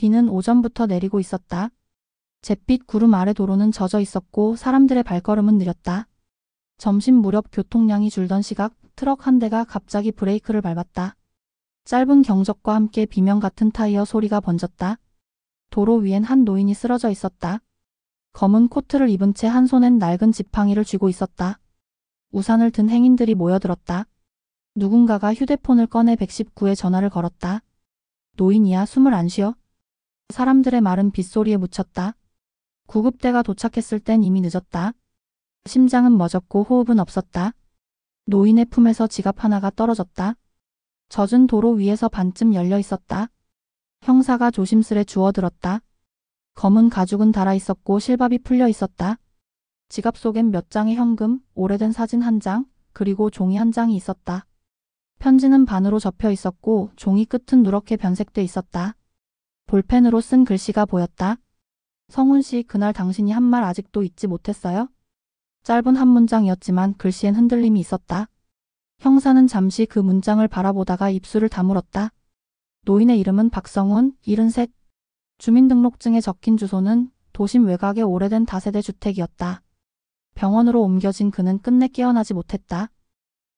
비는 오전부터 내리고 있었다. 잿빛 구름 아래 도로는 젖어 있었고 사람들의 발걸음은 느렸다. 점심 무렵 교통량이 줄던 시각, 트럭 한 대가 갑자기 브레이크를 밟았다. 짧은 경적과 함께 비명 같은 타이어 소리가 번졌다. 도로 위엔 한 노인이 쓰러져 있었다. 검은 코트를 입은 채 한 손엔 낡은 지팡이를 쥐고 있었다. 우산을 든 행인들이 모여들었다. 누군가가 휴대폰을 꺼내 119에 전화를 걸었다. 노인이야, 숨을 안 쉬어? 사람들의 말은 빗소리에 묻혔다. 구급대가 도착했을 땐 이미 늦었다. 심장은 멎었고 호흡은 없었다. 노인의 품에서 지갑 하나가 떨어졌다. 젖은 도로 위에서 반쯤 열려 있었다. 형사가 조심스레 주워들었다. 검은 가죽은 달아있었고 실밥이 풀려 있었다. 지갑 속엔 몇 장의 현금, 오래된 사진 한 장, 그리고 종이 한 장이 있었다. 편지는 반으로 접혀 있었고 종이 끝은 누렇게 변색돼 있었다. 볼펜으로 쓴 글씨가 보였다. 성훈 씨, 그날 당신이 한 말 아직도 잊지 못했어요? 짧은 한 문장이었지만 글씨엔 흔들림이 있었다. 형사는 잠시 그 문장을 바라보다가 입술을 다물었다. 노인의 이름은 박성훈, 73. 주민등록증에 적힌 주소는 도심 외곽의 오래된 다세대 주택이었다. 병원으로 옮겨진 그는 끝내 깨어나지 못했다.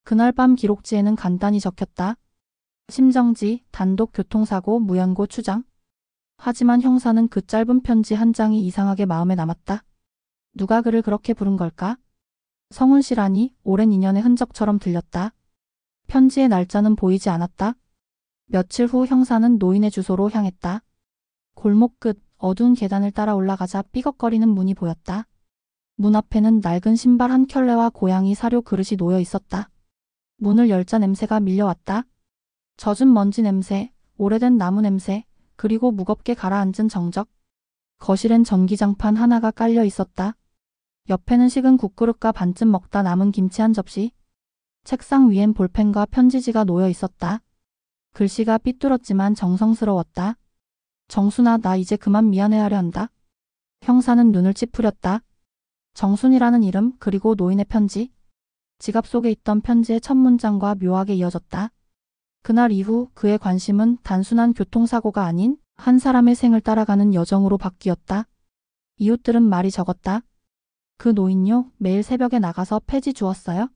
그날 밤 기록지에는 간단히 적혔다. 심정지, 단독 교통사고, 무연고 추정. 하지만 형사는 그 짧은 편지 한 장이 이상하게 마음에 남았다. 누가 그를 그렇게 부른 걸까? 성훈 씨라니 오랜 인연의 흔적처럼 들렸다. 편지의 날짜는 보이지 않았다. 며칠 후 형사는 노인의 주소로 향했다. 골목 끝 어두운 계단을 따라 올라가자 삐걱거리는 문이 보였다. 문 앞에는 낡은 신발 한 켤레와 고양이 사료 그릇이 놓여 있었다. 문을 열자 냄새가 밀려왔다. 젖은 먼지 냄새, 오래된 나무 냄새, 그리고 무겁게 가라앉은 정적. 거실엔 전기장판 하나가 깔려 있었다. 옆에는 식은 국그릇과 반쯤 먹다 남은 김치 한 접시. 책상 위엔 볼펜과 편지지가 놓여 있었다. 글씨가 삐뚤었지만 정성스러웠다. 정순아, 나 이제 그만 미안해하려 한다. 형사는 눈을 찌푸렸다. 정순이라는 이름, 그리고 노인의 편지. 지갑 속에 있던 편지의 첫 문장과 묘하게 이어졌다. 그날 이후 그의 관심은 단순한 교통사고가 아닌 한 사람의 생을 따라가는 여정으로 바뀌었다. 이웃들은 말이 적었다. 그 노인요, 매일 새벽에 나가서 폐지 주웠어요?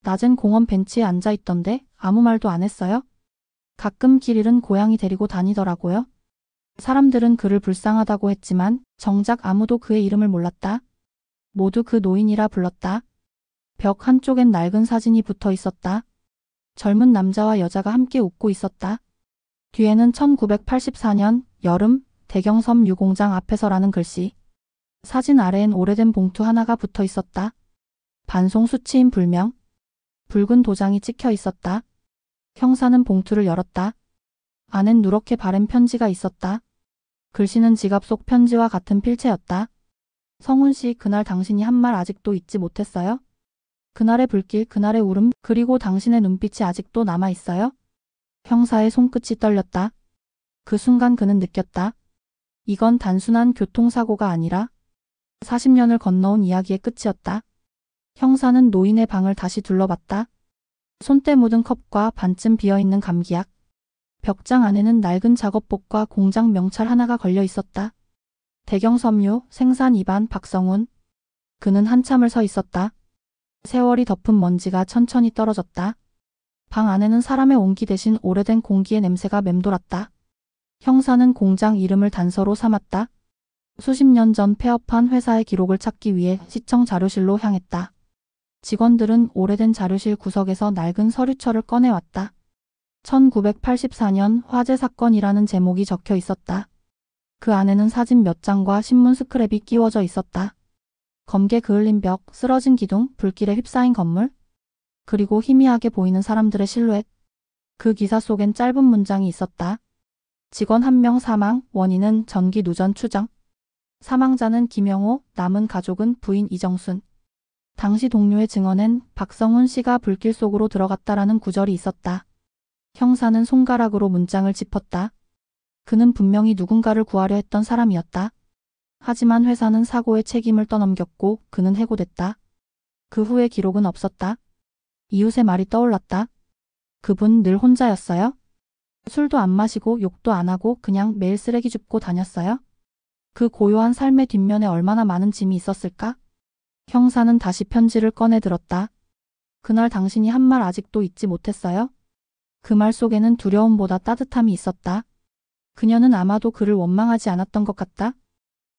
낮엔 공원 벤치에 앉아 있던데 아무 말도 안 했어요? 가끔 길 잃은 고양이 데리고 다니더라고요. 사람들은 그를 불쌍하다고 했지만 정작 아무도 그의 이름을 몰랐다. 모두 그 노인이라 불렀다. 벽 한쪽엔 낡은 사진이 붙어 있었다. 젊은 남자와 여자가 함께 웃고 있었다. 뒤에는 1984년 여름 대경섬 유공장 앞에서라는 글씨. 사진 아래엔 오래된 봉투 하나가 붙어 있었다. 반송 수치인 불명. 붉은 도장이 찍혀 있었다. 형사는 봉투를 열었다. 안엔 누렇게 바랜 편지가 있었다. 글씨는 지갑 속 편지와 같은 필체였다. 성훈 씨, 그날 당신이 한 말 아직도 잊지 못했어요? 그날의 불길, 그날의 울음, 그리고 당신의 눈빛이 아직도 남아있어요? 형사의 손끝이 떨렸다. 그 순간 그는 느꼈다. 이건 단순한 교통사고가 아니라 40년을 건너온 이야기의 끝이었다. 형사는 노인의 방을 다시 둘러봤다. 손때 묻은 컵과 반쯤 비어있는 감기약. 벽장 안에는 낡은 작업복과 공장 명찰 하나가 걸려 있었다. 대경섬유, 생산 2반 박성훈. 그는 한참을 서 있었다. 세월이 덮은 먼지가 천천히 떨어졌다. 방 안에는 사람의 온기 대신 오래된 공기의 냄새가 맴돌았다. 형사는 공장 이름을 단서로 삼았다. 수십 년 전 폐업한 회사의 기록을 찾기 위해 시청 자료실로 향했다. 직원들은 오래된 자료실 구석에서 낡은 서류철을 꺼내왔다. 1984년 화재 사건이라는 제목이 적혀 있었다. 그 안에는 사진 몇 장과 신문 스크랩이 끼워져 있었다. 검게 그을린 벽, 쓰러진 기둥, 불길에 휩싸인 건물, 그리고 희미하게 보이는 사람들의 실루엣. 그 기사 속엔 짧은 문장이 있었다. 직원 1명 사망, 원인은 전기 누전 추정. 사망자는 김영호, 남은 가족은 부인 이정순. 당시 동료의 증언엔 박성훈 씨가 불길 속으로 들어갔다라는 구절이 있었다. 형사는 손가락으로 문장을 짚었다. 그는 분명히 누군가를 구하려 했던 사람이었다. 하지만 회사는 사고의 책임을 떠넘겼고 그는 해고됐다. 그 후에 기록은 없었다. 이웃의 말이 떠올랐다. 그분 늘 혼자였어요? 술도 안 마시고 욕도 안 하고 그냥 매일 쓰레기 줍고 다녔어요? 그 고요한 삶의 뒷면에 얼마나 많은 짐이 있었을까? 형사는 다시 편지를 꺼내 들었다. 그날 당신이 한 말 아직도 잊지 못했어요? 그 말 속에는 두려움보다 따뜻함이 있었다. 그녀는 아마도 그를 원망하지 않았던 것 같다.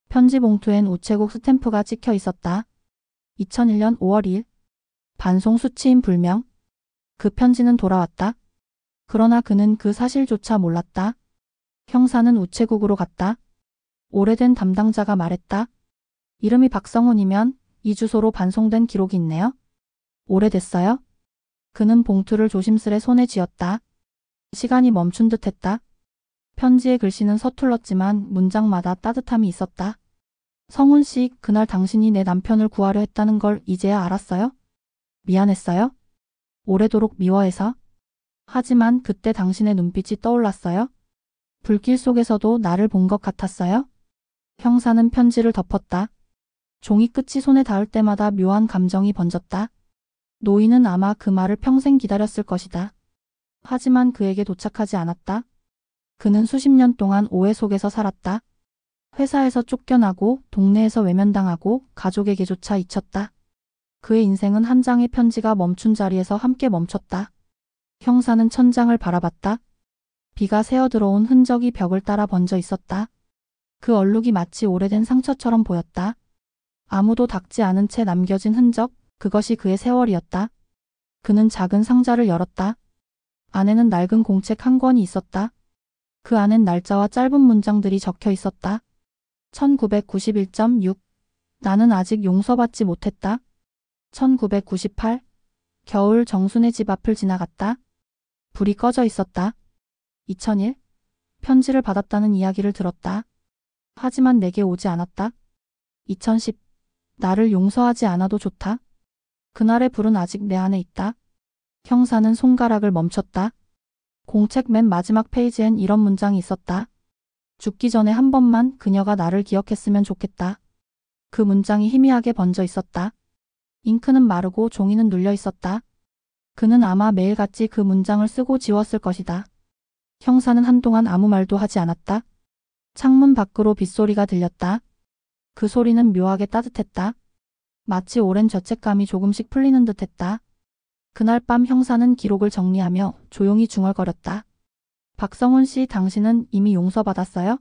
편지 봉투엔 우체국 스탬프가 찍혀 있었다. 2001년 5월 2일. 반송 수치인 불명. 그 편지는 돌아왔다. 그러나 그는 그 사실조차 몰랐다. 형사는 우체국으로 갔다. 오래된 담당자가 말했다. 이름이 박성훈이면 이 주소로 반송된 기록이 있네요. 오래됐어요? 그는 봉투를 조심스레 손에 쥐었다. 시간이 멈춘 듯 했다. 편지의 글씨는 서툴렀지만 문장마다 따뜻함이 있었다. 성훈 씨, 그날 당신이 내 남편을 구하려 했다는 걸 이제야 알았어요? 미안했어요? 오래도록 미워해서? 하지만 그때 당신의 눈빛이 떠올랐어요? 불길 속에서도 나를 본 것 같았어요? 형사는 편지를 덮었다. 종이 끝이 손에 닿을 때마다 묘한 감정이 번졌다. 노인은 아마 그 말을 평생 기다렸을 것이다. 하지만 그에게 도착하지 않았다. 그는 수십 년 동안 오해 속에서 살았다. 회사에서 쫓겨나고 동네에서 외면당하고 가족에게조차 잊혔다. 그의 인생은 한 장의 편지가 멈춘 자리에서 함께 멈췄다. 형사는 천장을 바라봤다. 비가 새어들어온 흔적이 벽을 따라 번져 있었다. 그 얼룩이 마치 오래된 상처처럼 보였다. 아무도 닦지 않은 채 남겨진 흔적, 그것이 그의 세월이었다. 그는 작은 상자를 열었다. 안에는 낡은 공책 한 권이 있었다. 그 안엔 날짜와 짧은 문장들이 적혀 있었다. 1991.6. 나는 아직 용서받지 못했다. 1998. 겨울 정순의 집 앞을 지나갔다. 불이 꺼져 있었다. 2001. 편지를 받았다는 이야기를 들었다. 하지만 내게 오지 않았다. 2010. 나를 용서하지 않아도 좋다. 그날의 불은 아직 내 안에 있다. 형사는 손가락을 멈췄다. 공책 맨 마지막 페이지엔 이런 문장이 있었다. 죽기 전에 한 번만 그녀가 나를 기억했으면 좋겠다. 그 문장이 희미하게 번져 있었다. 잉크는 마르고 종이는 눌려 있었다. 그는 아마 매일같이 그 문장을 쓰고 지웠을 것이다. 형사는 한동안 아무 말도 하지 않았다. 창문 밖으로 빗소리가 들렸다. 그 소리는 묘하게 따뜻했다. 마치 오랜 죄책감이 조금씩 풀리는 듯했다. 그날 밤 형사는 기록을 정리하며 조용히 중얼거렸다. 박성훈 씨, 당신은 이미 용서받았어요?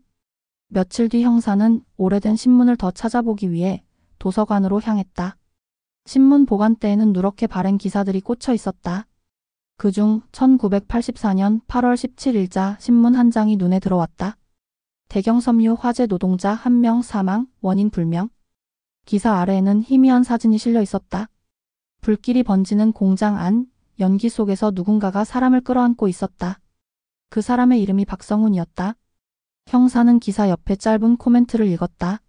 며칠 뒤 형사는 오래된 신문을 더 찾아보기 위해 도서관으로 향했다. 신문 보관대에는 누렇게 바랜 기사들이 꽂혀 있었다. 그중 1984년 8월 17일자 신문 한 장이 눈에 들어왔다. 대경섬유 화재 노동자 1명 사망, 원인 불명. 기사 아래에는 희미한 사진이 실려 있었다. 불길이 번지는 공장 안, 연기 속에서 누군가가 사람을 끌어안고 있었다. 그 사람의 이름이 박성훈이었다. 형사는 기사 옆에 짧은 코멘트를 읽었다.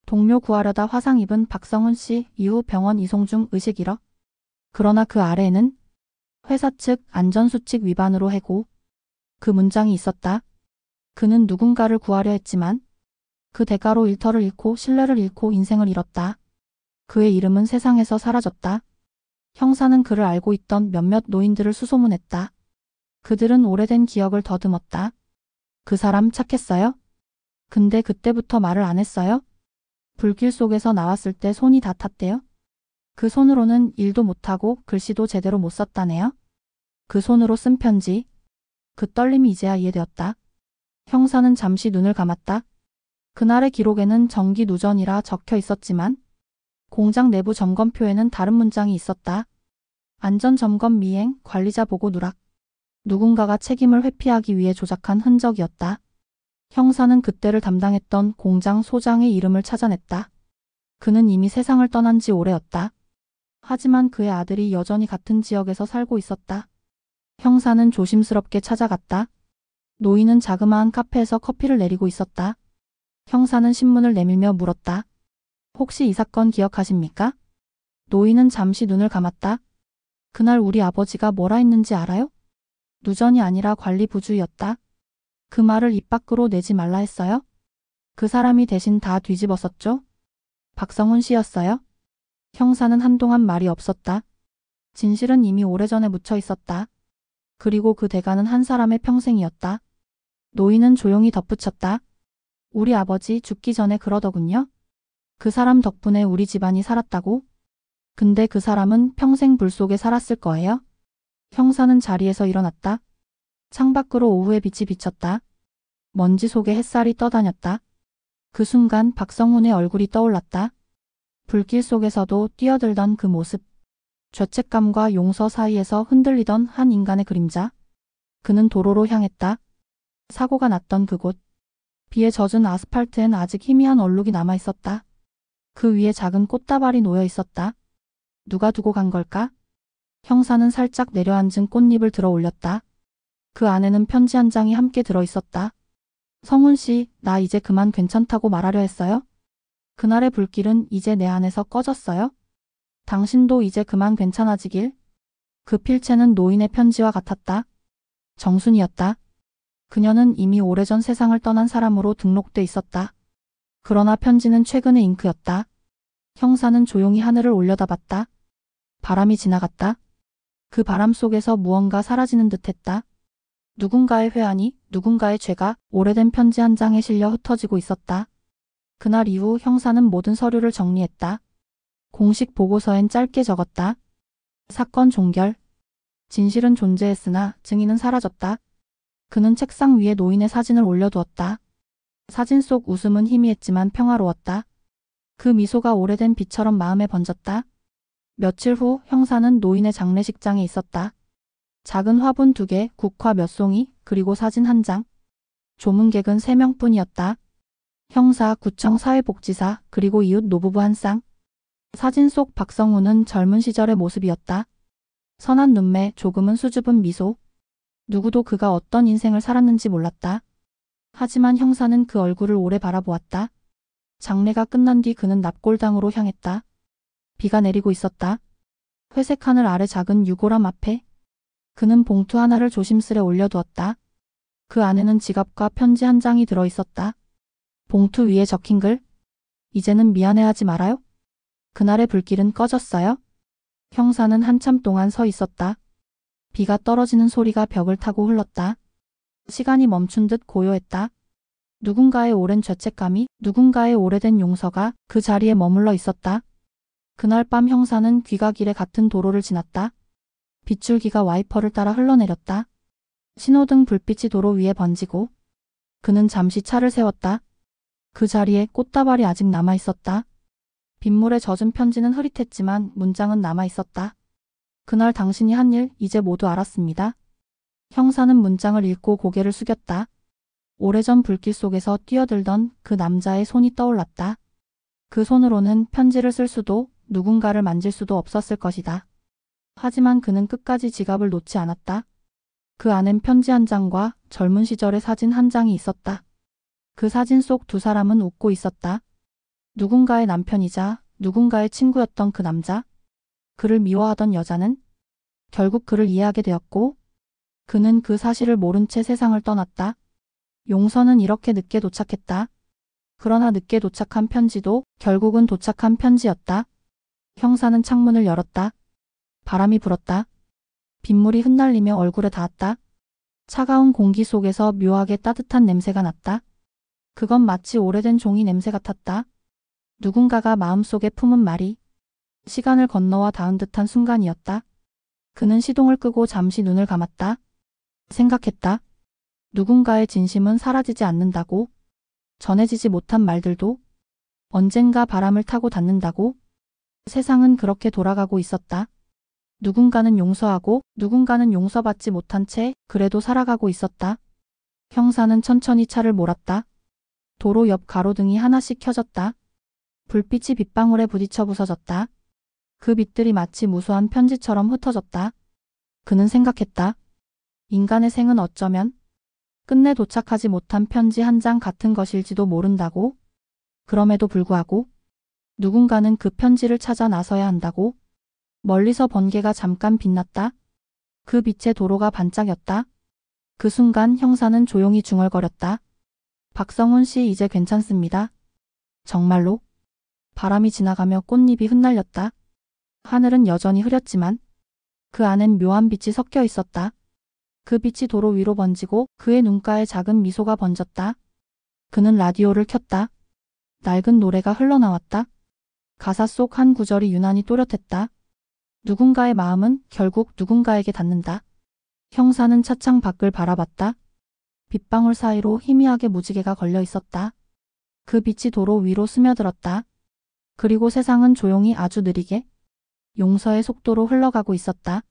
동료 구하려다 화상 입은 박성훈 씨, 이후 병원 이송 중 의식 잃어. 그러나 그 아래에는 회사 측 안전수칙 위반으로 해고. 그 문장이 있었다. 그는 누군가를 구하려 했지만 그 대가로 일터를 잃고 신뢰를 잃고 인생을 잃었다. 그의 이름은 세상에서 사라졌다. 형사는 그를 알고 있던 몇몇 노인들을 수소문했다. 그들은 오래된 기억을 더듬었다. 그 사람 착했어요? 근데 그때부터 말을 안 했어요? 불길 속에서 나왔을 때 손이 다 탔대요? 그 손으로는 일도 못하고 글씨도 제대로 못 썼다네요? 그 손으로 쓴 편지. 그 떨림이 이제야 이해되었다. 형사는 잠시 눈을 감았다. 그날의 기록에는 정기 누전이라 적혀 있었지만 공장 내부 점검표에는 다른 문장이 있었다. 안전점검 미행, 관리자 보고 누락. 누군가가 책임을 회피하기 위해 조작한 흔적이었다. 형사는 그때를 담당했던 공장 소장의 이름을 찾아냈다. 그는 이미 세상을 떠난 지 오래였다. 하지만 그의 아들이 여전히 같은 지역에서 살고 있었다. 형사는 조심스럽게 찾아갔다. 노인은 자그마한 카페에서 커피를 내리고 있었다. 형사는 신문을 내밀며 물었다. 혹시 이 사건 기억하십니까? 노인은 잠시 눈을 감았다. 그날 우리 아버지가 뭐라 했는지 알아요? 누전이 아니라 관리부주의였다. 그 말을 입 밖으로 내지 말라 했어요? 그 사람이 대신 다 뒤집었었죠? 박성훈 씨였어요? 형사는 한동안 말이 없었다. 진실은 이미 오래전에 묻혀 있었다. 그리고 그 대가는 한 사람의 평생이었다. 노인은 조용히 덧붙였다. 우리 아버지 죽기 전에 그러더군요. 그 사람 덕분에 우리 집안이 살았다고? 근데 그 사람은 평생 불 속에 살았을 거예요? 형사는 자리에서 일어났다. 창밖으로 오후의 빛이 비쳤다. 먼지 속에 햇살이 떠다녔다. 그 순간 박성훈의 얼굴이 떠올랐다. 불길 속에서도 뛰어들던 그 모습. 죄책감과 용서 사이에서 흔들리던 한 인간의 그림자. 그는 도로로 향했다. 사고가 났던 그곳. 비에 젖은 아스팔트엔 아직 희미한 얼룩이 남아 있었다. 그 위에 작은 꽃다발이 놓여 있었다. 누가 두고 간 걸까? 형사는 살짝 내려앉은 꽃잎을 들어 올렸다. 그 안에는 편지 한 장이 함께 들어 있었다. 성훈 씨, 나 이제 그만 괜찮다고 말하려 했어요? 그날의 불길은 이제 내 안에서 꺼졌어요? 당신도 이제 그만 괜찮아지길. 그 필체는 노인의 편지와 같았다. 정순이었다. 그녀는 이미 오래전 세상을 떠난 사람으로 등록돼 있었다. 그러나 편지는 최근의 잉크였다. 형사는 조용히 하늘을 올려다봤다. 바람이 지나갔다. 그 바람 속에서 무언가 사라지는 듯했다. 누군가의 회한이, 누군가의 죄가 오래된 편지 한 장에 실려 흩어지고 있었다. 그날 이후 형사는 모든 서류를 정리했다. 공식 보고서엔 짧게 적었다. 사건 종결. 진실은 존재했으나 증인은 사라졌다. 그는 책상 위에 노인의 사진을 올려두었다. 사진 속 웃음은 희미했지만 평화로웠다. 그 미소가 오래된 빛처럼 마음에 번졌다. 며칠 후 형사는 노인의 장례식장에 있었다. 작은 화분 2개, 국화 몇 송이, 그리고 사진 한 장. 조문객은 3명뿐이었다. 형사, 구청 사회복지사, 그리고 이웃 노부부 한 쌍. 사진 속 박성훈은 젊은 시절의 모습이었다. 선한 눈매, 조금은 수줍은 미소. 누구도 그가 어떤 인생을 살았는지 몰랐다. 하지만 형사는 그 얼굴을 오래 바라보았다. 장례가 끝난 뒤 그는 납골당으로 향했다. 비가 내리고 있었다. 회색 하늘 아래 작은 유골함 앞에 그는 봉투 하나를 조심스레 올려두었다. 그 안에는 지갑과 편지 한 장이 들어 있었다. 봉투 위에 적힌 글. 이제는 미안해하지 말아요. 그날의 불길은 꺼졌어요. 형사는 한참 동안 서 있었다. 비가 떨어지는 소리가 벽을 타고 흘렀다. 시간이 멈춘 듯 고요했다. 누군가의 오랜 죄책감이, 누군가의 오래된 용서가 그 자리에 머물러 있었다. 그날 밤 형사는 귀가길에 같은 도로를 지났다. 빗줄기가 와이퍼를 따라 흘러내렸다. 신호등 불빛이 도로 위에 번지고 그는 잠시 차를 세웠다. 그 자리에 꽃다발이 아직 남아 있었다. 빗물에 젖은 편지는 흐릿했지만 문장은 남아 있었다. 그날 당신이 한 일 이제 모두 알았습니다. 형사는 문장을 읽고 고개를 숙였다. 오래전 불길 속에서 뛰어들던 그 남자의 손이 떠올랐다. 그 손으로는 편지를 쓸 수도 누군가를 만질 수도 없었을 것이다. 하지만 그는 끝까지 지갑을 놓지 않았다. 그 안엔 편지 한 장과 젊은 시절의 사진 한 장이 있었다. 그 사진 속 2사람은 웃고 있었다. 누군가의 남편이자 누군가의 친구였던 그 남자. 그를 미워하던 여자는 결국 그를 이해하게 되었고 그는 그 사실을 모른 채 세상을 떠났다. 용서는 이렇게 늦게 도착했다. 그러나 늦게 도착한 편지도 결국은 도착한 편지였다. 형사는 창문을 열었다. 바람이 불었다. 빗물이 흩날리며 얼굴에 닿았다. 차가운 공기 속에서 묘하게 따뜻한 냄새가 났다. 그건 마치 오래된 종이 냄새 같았다. 누군가가 마음속에 품은 말이 시간을 건너와 닿은 듯한 순간이었다. 그는 시동을 끄고 잠시 눈을 감았다. 생각했다. 누군가의 진심은 사라지지 않는다고. 전해지지 못한 말들도 언젠가 바람을 타고 닿는다고. 세상은 그렇게 돌아가고 있었다. 누군가는 용서하고 누군가는 용서받지 못한 채 그래도 살아가고 있었다. 형사는 천천히 차를 몰았다. 도로 옆 가로등이 하나씩 켜졌다. 불빛이 빗방울에 부딪혀 부서졌다. 그 빛들이 마치 무수한 편지처럼 흩어졌다. 그는 생각했다. 인간의 생은 어쩌면 끝내 도착하지 못한 편지 한 장 같은 것일지도 모른다고. 그럼에도 불구하고 누군가는 그 편지를 찾아 나서야 한다고. 멀리서 번개가 잠깐 빛났다. 그 빛에 도로가 반짝였다. 그 순간 형사는 조용히 중얼거렸다. 박성훈 씨 이제 괜찮습니다. 정말로? 바람이 지나가며 꽃잎이 흩날렸다. 하늘은 여전히 흐렸지만 그 안엔 묘한 빛이 섞여 있었다. 그 빛이 도로 위로 번지고 그의 눈가에 작은 미소가 번졌다. 그는 라디오를 켰다. 낡은 노래가 흘러나왔다. 가사 속 한 구절이 유난히 또렷했다. 누군가의 마음은 결국 누군가에게 닿는다. 형사는 차창 밖을 바라봤다. 빗방울 사이로 희미하게 무지개가 걸려 있었다. 그 빛이 도로 위로 스며들었다. 그리고 세상은 조용히 아주 느리게 용서의 속도로 흘러가고 있었다.